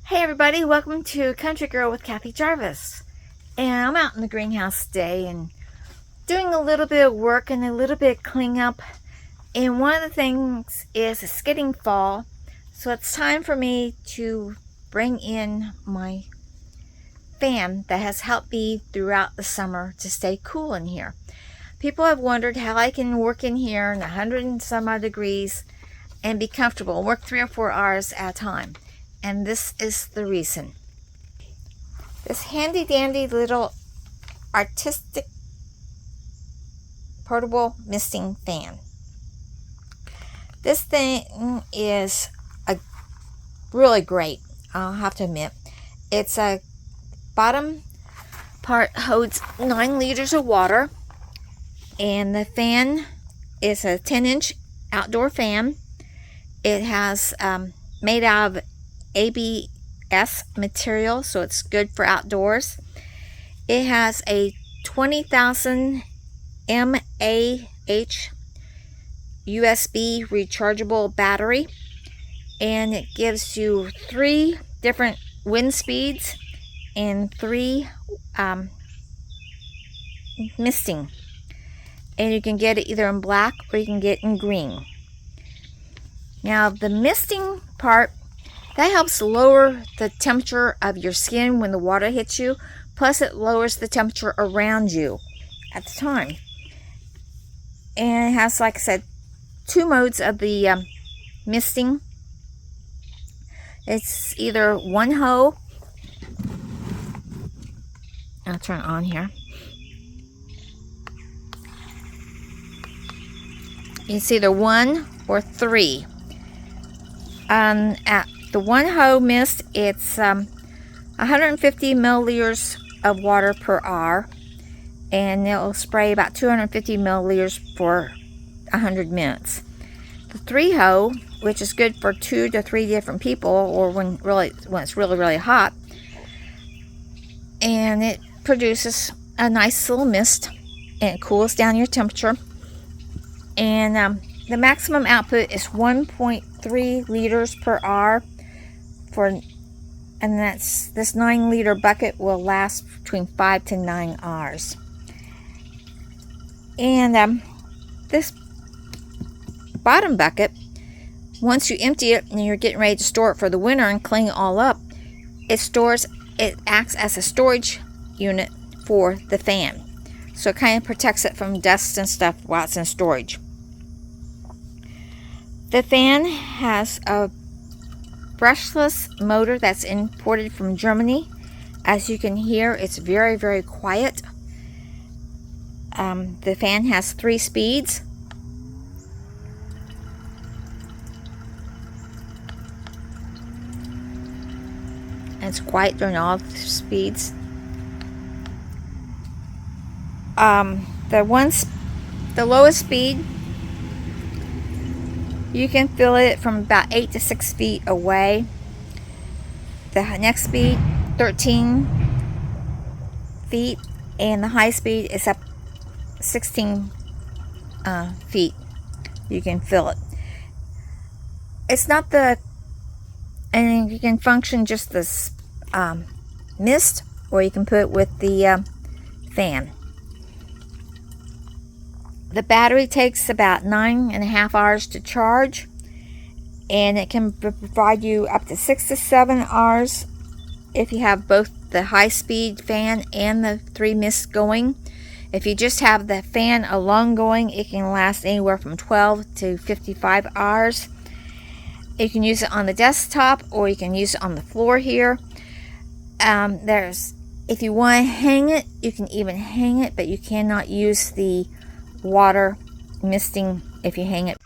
Hey everybody, welcome to Country Girl with Kathy Jarvis. And I'm out in the greenhouse today and doing a little bit of work and a little bit of cleanup. And one of the things is it's getting fall, so it's time for me to bring in my fan that has helped me throughout the summer to stay cool in here. People have wondered how I can work in here in 100 and some odd degrees and be comfortable, work 3 or 4 hours at a time. And this is the reason. This handy dandy little artistic portable misting fan. This thing is really great, I'll have to admit. It's a bottom part holds 9 liters of water, and the fan is a 10-inch outdoor fan. It has made out of ABS material, so it's good for outdoors. It has a 20,000 mAh USB rechargeable battery, and it gives you 3 different wind speeds and 3 misting, and you can get it either in black or you can get it in green. Now the misting part, that helps lower the temperature of your skin when the water hits you, plus it lowers the temperature around you at the time. And it has, like I said, 2 modes of the misting. It's either one hoe, I'll turn it on here. It's either 1 or 3. At the one hoe mist, it's 150 milliliters of water per hour, and it'll spray about 250 milliliters for 100 minutes. The 3 hoe, which is good for 2 to 3 different people, or when it's really hot, and it produces a nice little mist and it cools down your temperature. And the maximum output is 1.3 liters per hour and this 9-liter bucket will last between 5 to 9 hours. And this bottom bucket, once you empty it and you're getting ready to store it for the winter and clean it all up, it acts as a storage unit for the fan, so it kind of protects it from dust and stuff while it's in storage. The fan has a brushless motor that's imported from Germany. As you can hear, it's very quiet. The fan has 3 speeds. And it's quiet during all the speeds. The lowest speed, you can feel it from about 8 to 6 feet away. The next speed, 13 feet, and the high speed is up 16 feet. You can feel it. It's not and you can function just this mist, or you can put it with the fan. The battery takes about 9.5 hours to charge, and it can provide you up to 6 to 7 hours if you have both the high-speed fan and the 3 mists going. If you just have the fan alone going, it can last anywhere from 12 to 55 hours. You can use it on the desktop, or you can use it on the floor here. If you want to hang it, you can even hang it, but you cannot use the water misting if you hang it.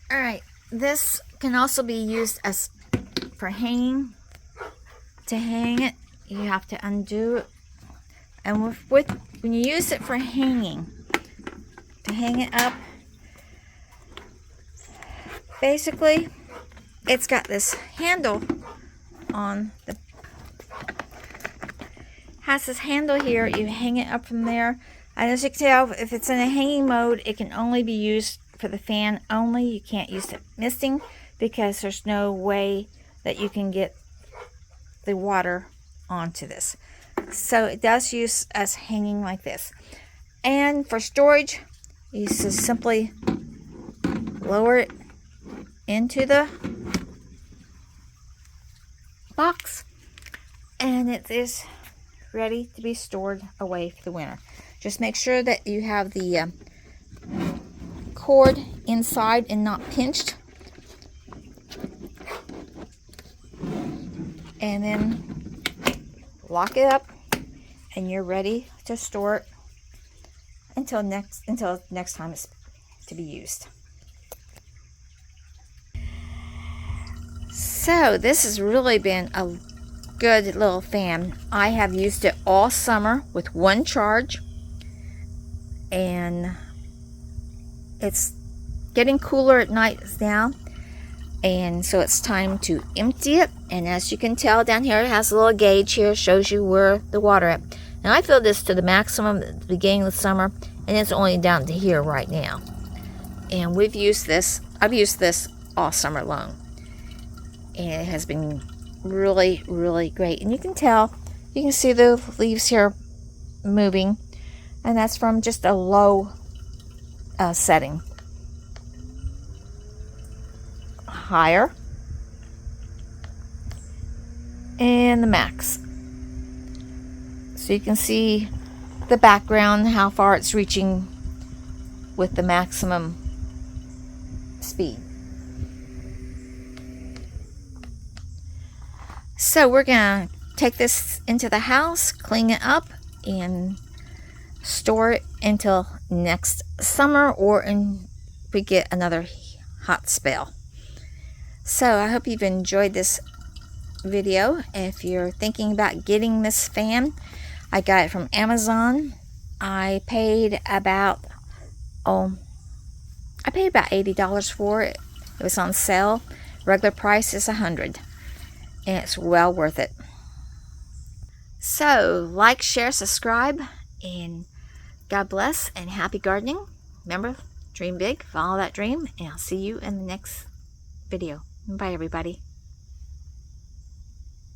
Alright, this can also be used as for hanging. To hang it, you have to undo it, and when you use it for hanging, to hang it up, basically it's got this handle on the has this handle here. You hang it up from there. And as you can tell, if it's in a hanging mode, it can only be used for the fan only. You can't use it misting because there's no way that you can get the water onto this. So it does use us hanging like this. And for storage, you just simply lower it into the box, and it is ready to be stored away for the winter. Just make sure that you have the cord inside and not pinched, and then lock it up, and you're ready to store it until next time it's to be used. So this has really been a good little fan. I have used it all summer with one charge, and it's getting cooler at night now, and so it's time to empty it. And as you can tell down here, it has a little gauge here, shows you where the water at. And I filled this to the maximum at the beginning of the summer, and it's only down to here right now. And I've used this all summer long, and it has been really, really great. And you can see the leaves here moving, and that's from just a low setting. Higher, and the max. So you can see the background, how far it's reaching with the maximum speed. So we're gonna take this into the house, clean it up, and store it until next summer, or we get another hot spell. So I hope you've enjoyed this video. If you're thinking about getting this fan, I got it from Amazon. I paid about $80 for it. It was on sale. Regular price is $100, and it's well worth it. So like, share, subscribe, and God bless and happy gardening. Remember, dream big, follow that dream, and I'll see you in the next video. Bye, everybody.